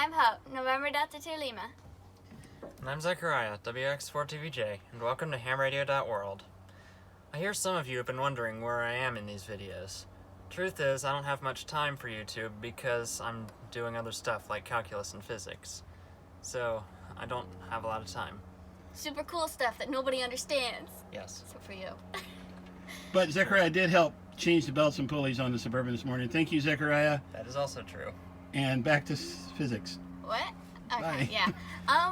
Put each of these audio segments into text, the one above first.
I'm Hope, November Delta 2 Lima. And I'm Zechariah, WX4TVJ, and welcome to HamRadio.World. I hear some of you have been wondering where I am in these videos. Truth is, I don't have much time for YouTube because I'm doing other stuff like calculus and physics. So, I don't have a lot of time. Super cool stuff that nobody understands. Yes. Except for you. But Zechariah did help change the belts and pulleys on the Suburban this morning. Thank you, Zechariah. That is also true. And back to physics. What? Okay, Bye. yeah.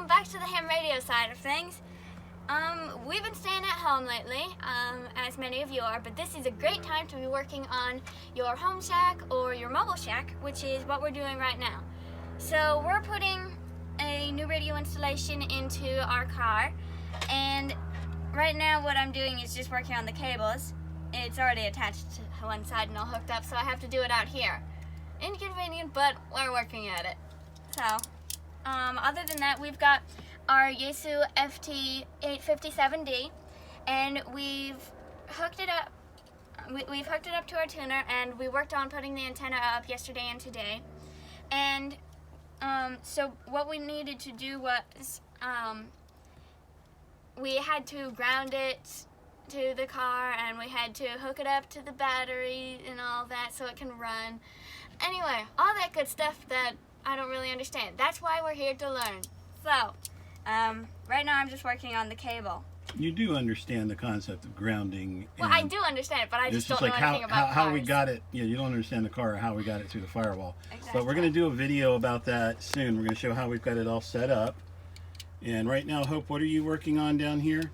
Back to the ham radio side of things. We've been staying at home lately, as many of you are, but this is a great time to be working on your home shack or your mobile shack, which is what we're doing right now. So we're putting a new radio installation into our car, and right now what I'm doing is just working on the cables. It's already attached to one side and all hooked up, so I have to do it out here. Inconvenient, but we're working at it. So, other than that, we've got our Yaesu FT-857D, and we've hooked it up. We've hooked it up to our tuner, and we worked on putting the antenna up yesterday and today. And so what we needed to do was we had to ground it to the car, and we had to hook it up to the battery and all that so it can run. Anyway, all that good stuff that I don't really understand. That's why we're here to learn. So, right now I'm just working on the cable. You do understand the concept of grounding. Well, I do understand it, but I just don't know anything about how we cars. got it. Yeah, you don't understand the car or how we got it through the firewall. Exactly. But we're going to do a video about that soon. We're going to show how we've got it all set up. And right now, Hope, what are you working on down here?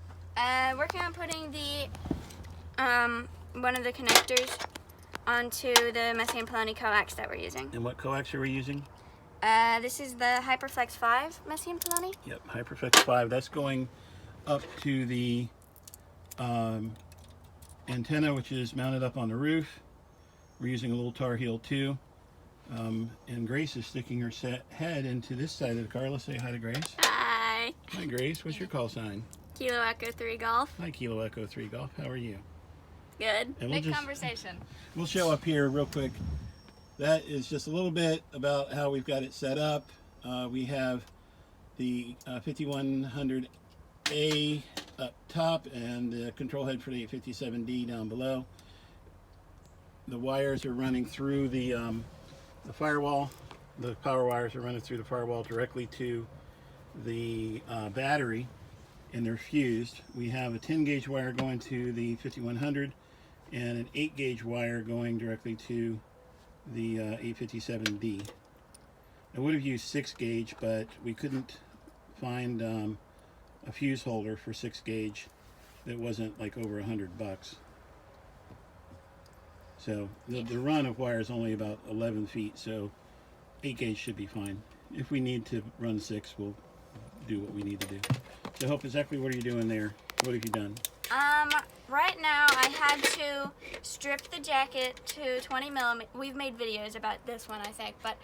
Working on putting the one of the connectors onto the Messi and Paoloni coax that we're using. And what coax are we using? This is the Hyperflex 5 Messi and Paoloni. Yep, Hyperflex 5. That's going up to the antenna, which is mounted up on the roof. We're using a Little Tarheel II. And Grace is sticking her head into this side of the car. Let's say hi to Grace. Hi. Hi, Grace. What's your call sign? Kilo Echo 3 Golf. Hi, Kilo Echo 3 Golf. How are you? Good. And Big conversation. We'll show up here real quick. That is just a little bit about how we've got it set up. We have the 5100A up top and the control head for the 857D down below. The wires are running through the firewall. The power wires are running through the firewall directly to the battery, and they're fused. We have a 10 gauge wire going to the 5100 and an 8 gauge wire going directly to the 857D. I would have used 6 gauge, but we couldn't find a fuse holder for 6 gauge that wasn't like over $100. So the run of wire is only about 11 feet, so 8 gauge should be fine. If we need to run 6, we'll do what we need to do. So Hope, exactly what are you doing there? What have you done? Right now I had to strip the jacket to 20 millimeter. We've made videos about this one, I think, but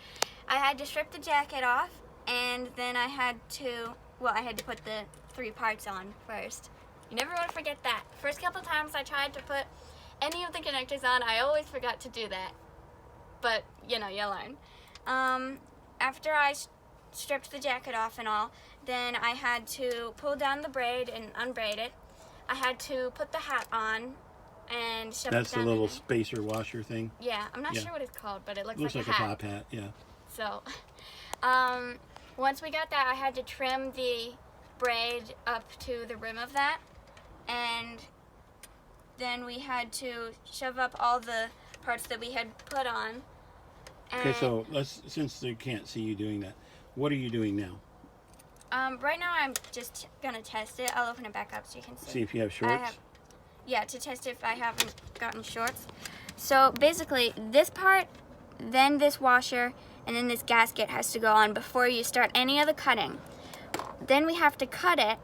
I had to strip the jacket off, and then I had to put the 3 parts on first. You never want to forget that. First couple times I tried to put any of the connectors on, I always forgot to do that. But, you know, you learn. After I stripped the jacket off and all, then I had to pull down the braid and unbraid it. I had to put the hat on and shove it down. That's the little spacer washer thing? Yeah, I'm not sure what it's called, but it looks like like a top hat, yeah. So, once we got that, I had to trim the braid up to the rim of that, and then we had to shove up all the parts that we had put on. Okay, so since they can't see you doing that, what are you doing now? Right now I'm just gonna test it. I'll open it back up so you can see. See if you have shorts? Yeah, to test if I haven't gotten shorts. So basically, this part, then this washer, and then this gasket has to go on before you start any of the cutting. Then we have to cut it,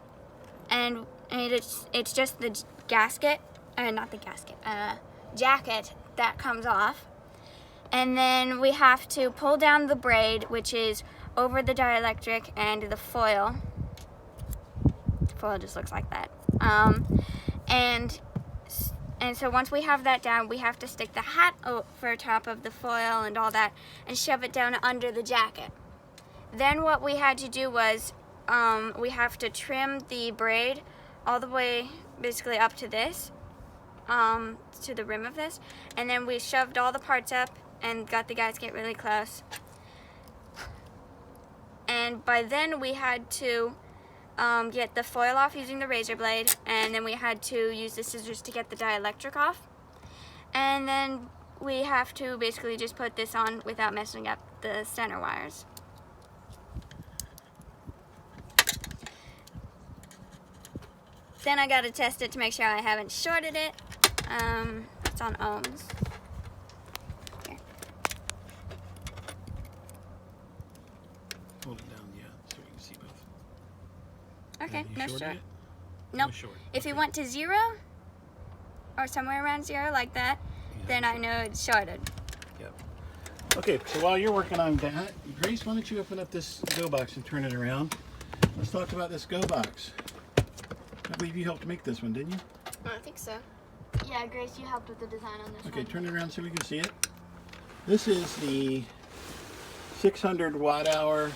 and it's just the gasket, not the gasket, jacket that comes off. And then we have to pull down the braid, which is over the dielectric and the foil. The foil just looks like that. And so once we have that down, we have to stick the hat over top of the foil and all that and shove it down under the jacket. then what we had to do was we have to trim the braid all the way basically up to this, to the rim of this, and then we shoved all the parts up and got the gasket really close. And by then we had to get the foil off using the razor blade, and then we had to use the scissors to get the dielectric off. And then we have to basically just put this on without messing up the center wires. Then I gotta test it to make sure I haven't shorted it. It's on ohms. Here. Hold it down, yeah, so we can see both. Okay, Have you no shorted short. it? Nope. No short. If you Okay. went to 0 or somewhere around 0 like that, Yeah, then I know it's shorted. Yep. Okay, so while you're working on that, Grace, why don't you open up this go box and turn it around? Let's talk about this go box. I believe you helped make this one, didn't you? I think so. Yeah, Grace, you helped with the design on this Okay, one. turn it around so we can see it. This is the 600 watt hour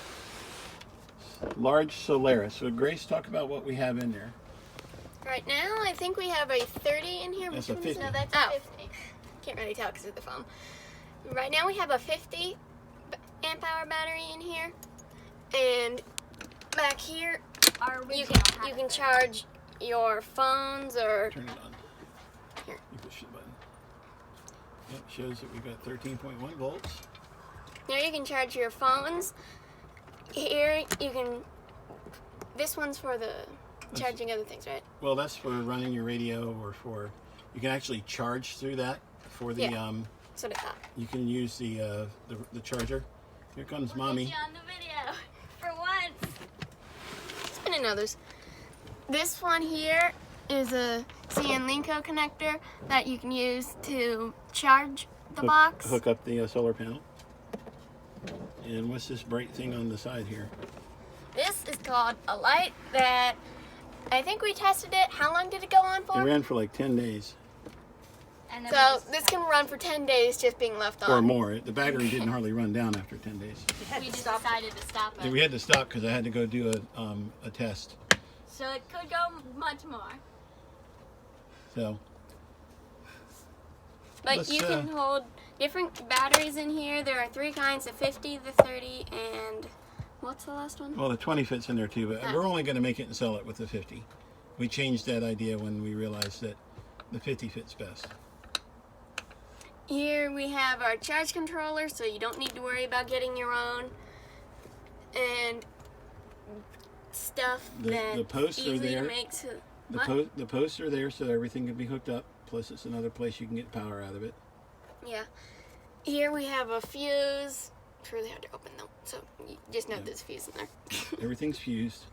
large Solaris. So Grace, talk about what we have in there. Right now, I think we have a 30 in here. That's a 50. No, that's a 50. Can't really tell because of the foam. Right now, we have a 50 amp hour battery in here, and back here, you can charge your phones or. Turn it on. Here. You push the button. Yep, shows that we've got 13.1 volts. Here you can charge your phones. Here you can. This one's for the charging other things, right? Well, that's for running your radio, or for you can actually charge through that for the Yeah. That's what I thought. you can use the charger. Here comes mommy. on the video for once. I didn't know this. This one here is a CN Linko connector that you can use to charge the box. Hook up the solar panel. And what's this bright thing on the side here? This is called a light that I think we tested it. How long did it go on It for? ran for like 10 days So this can run for 10 days just being left on. or more. The battery didn't hardly run down after 10 days. We just decided to stop And it. we had to stop because I had to go do a test. So it could go much more. So But Let's, you can hold different batteries in here. There are 3 kinds: the 50, the 30, and what's the last one? well, the 20 fits in there too, but Ah. we're only going to make it and sell it with the 50. We changed that idea when we realized that the 50 fits best. Here we have our charge controller, so you don't need to worry about getting your own. And stuff The that posts are easy there. to make. So, The, what? the posts are there so everything can be hooked up. Plus, it's another place you can get power out of it. Yeah. Here we have a fuse. It's really hard to open though, so you just know there's a fuse in there. Everything's fused.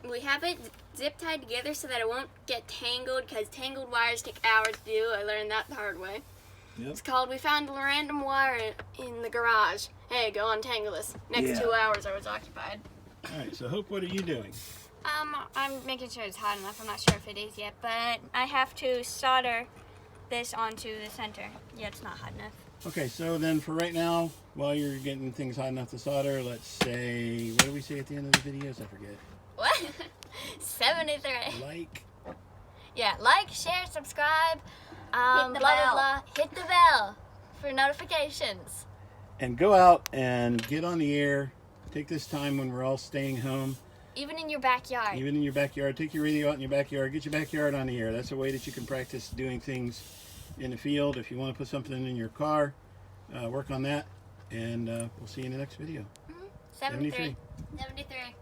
We have it zip tied together so that it won't get tangled, because tangled wires take hours to do. I learned that the hard way. Yep. It's called We Found a Random Wire in the Garage. Hey, go untangle this. Next Yeah. 2 hours I was occupied. All right, so Hope, what are you doing? I'm making sure it's hot enough. I'm not sure if it is yet, but I have to solder this onto the center. Yeah, it's not hot enough. Okay, so then for right now, while you're getting things hot enough to solder, let's say, what do we say at the end of the videos? I forget. What? 73. Like, Yeah, like, share, subscribe, blah, blah, blah. Hit the bell for notifications. and go out and get on the air. Take this time when we're all staying home, Even in your backyard. even in your backyard. Take your radio out in your backyard. Get your backyard on the air. That's a way that you can practice doing things in the field. If you want to put something in your car, work on that. And we'll see you in the next video. 73. 73. 73.